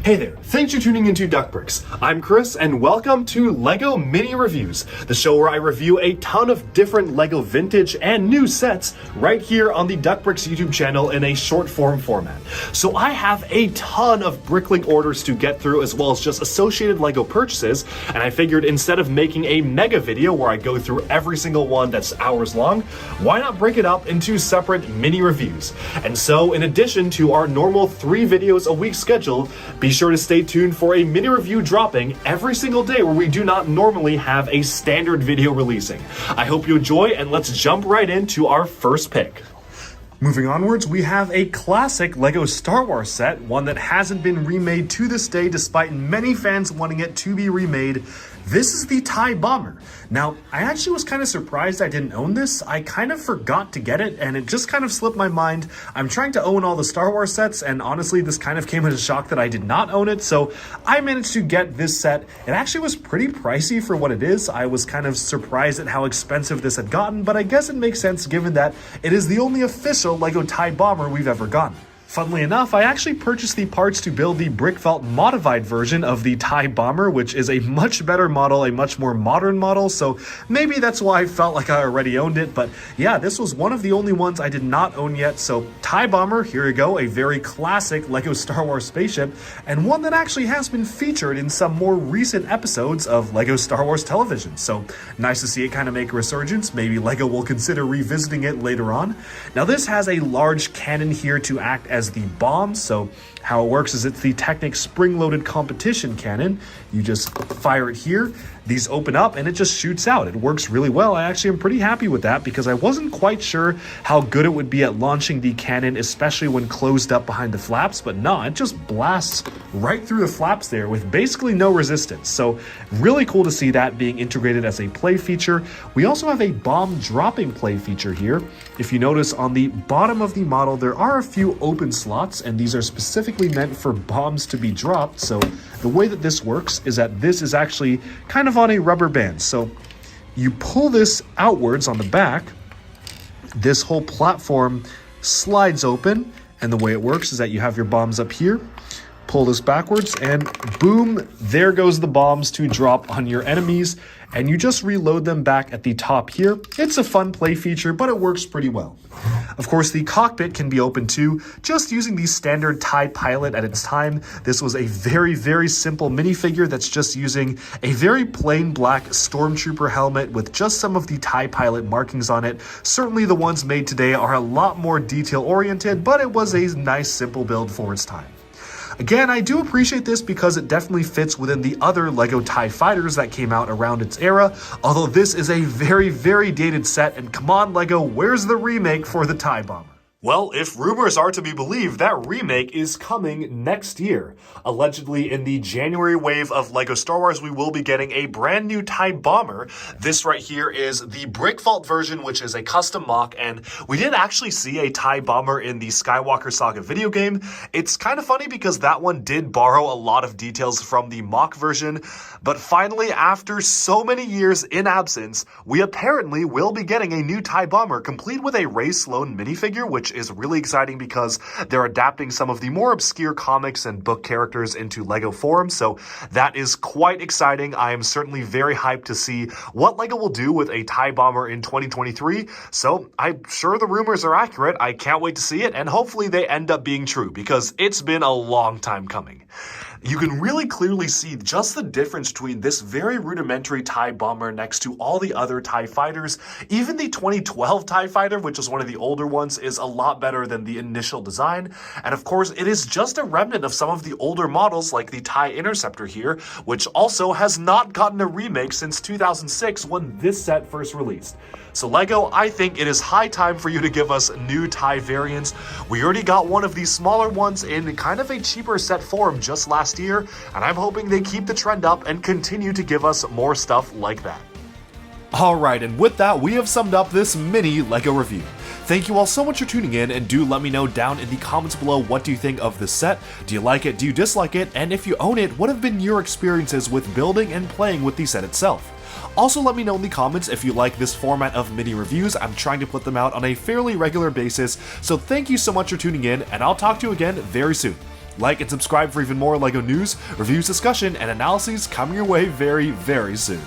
Hey there, thanks for tuning into Duckbricks. I'm Chris, and welcome to LEGO Mini Reviews, the show where I review a ton of different LEGO vintage and new sets right here on the Duckbricks YouTube channel in a short form format. So I have a ton of Bricklink orders to get through, as well as just associated LEGO purchases, and I figured instead of making a mega video where I go through every single one that's hours long, why not break it up into separate mini reviews? And so in addition to our normal 3 videos a week schedule, be sure to stay tuned for a mini review dropping every single day where we do not normally have a standard video releasing. I hope you enjoy, and let's jump right into our first pick. Moving onwards, we have a classic LEGO Star Wars set, one that hasn't been remade to this day despite many fans wanting it to be remade. This is the TIE Bomber. Now, I actually was kind of surprised I didn't own this. I kind of forgot to get it, and it just kind of slipped my mind. I'm trying to own all the Star Wars sets, and honestly, this kind of came as a shock that I did not own it, so I managed to get this set. It actually was pretty pricey for what it is. I was kind of surprised at how expensive this had gotten, but I guess it makes sense given that it is the only official LEGO TIE Bomber we've ever gotten. Funnily enough, I actually purchased the parts to build the Brickvault modified version of the TIE Bomber, which is a much better model, a much more modern model, so maybe that's why I felt like I already owned it, but yeah, this was one of the only ones I did not own yet, so TIE Bomber, here you go, a very classic LEGO Star Wars spaceship, and one that actually has been featured in some more recent episodes of LEGO Star Wars television, so nice to see it kind of make a resurgence. Maybe LEGO will consider revisiting it later on. Now this has a large cannon here to act as the bomb. So how it works is it's the Technic spring-loaded competition cannon. You just fire it here, these open up, and it just shoots out. It works really well. I actually am pretty happy with that because I wasn't quite sure how good it would be at launching the cannon, especially when closed up behind the flaps, but no, it just blasts right through the flaps there with basically no resistance. So really cool to see that being integrated as a play feature. We also have a bomb dropping play feature here. If you notice on the bottom of the model, there are a few open slots, and these are specifically meant for bombs to be dropped. So the way that this works is that this is actually kind of on a rubber band. So you pull this outwards on the back, this whole platform slides open, and the way it works is that you have your bombs up here, pull this backwards, and boom, there goes the bombs to drop on your enemies, and you just reload them back at the top here. It's a fun play feature, but it works pretty well. Of course, the cockpit can be opened too, just using the standard TIE Pilot at its time. This was a very, very simple minifigure that's just using a very plain black Stormtrooper helmet with just some of the TIE Pilot markings on it. Certainly the ones made today are a lot more detail-oriented, but it was a nice, simple build for its time. Again, I do appreciate this because it definitely fits within the other LEGO TIE Fighters that came out around its era, although this is a very, very dated set, and come on LEGO, where's the remake for the TIE Bomber? Well, if rumors are to be believed, that remake is coming next year. Allegedly, in the January wave of LEGO Star Wars, we will be getting a brand new TIE Bomber. This right here is the Brickvault version, which is a custom mock, and we did actually see a TIE Bomber in the Skywalker Saga video game. It's kind of funny because that one did borrow a lot of details from the mock version, but finally, after so many years in absence, we apparently will be getting a new TIE Bomber, complete with a Rey Sloane minifigure, which is really exciting because they're adapting some of the more obscure comics and book characters into LEGO form, so that is quite exciting. I am certainly very hyped to see what LEGO will do with a TIE Bomber in 2023, so I'm sure the rumors are accurate. I can't wait to see it, and hopefully they end up being true because it's been a long time coming. You can really clearly see just the difference between this very rudimentary TIE Bomber next to all the other TIE Fighters. Even the 2012 TIE Fighter, which is one of the older ones, is a lot better than the initial design. And of course, it is just a remnant of some of the older models like the TIE Interceptor here, which also has not gotten a remake since 2006 when this set first released. So LEGO, I think it is high time for you to give us new TIE variants. We already got one of these smaller ones in kind of a cheaper set form just last year, and I'm hoping they keep the trend up and continue to give us more stuff like that. Alright, and with that, we have summed up this mini LEGO review. Thank you all so much for tuning in, and do let me know down in the comments below what do you think of this set. Do you like it? Do you dislike it? And if you own it, what have been your experiences with building and playing with the set itself? Also, let me know in the comments if you like this format of mini reviews. I'm trying to put them out on a fairly regular basis, so thank you so much for tuning in, and I'll talk to you again very soon. Like and subscribe for even more LEGO news, reviews, discussion, and analyses coming your way very, very soon.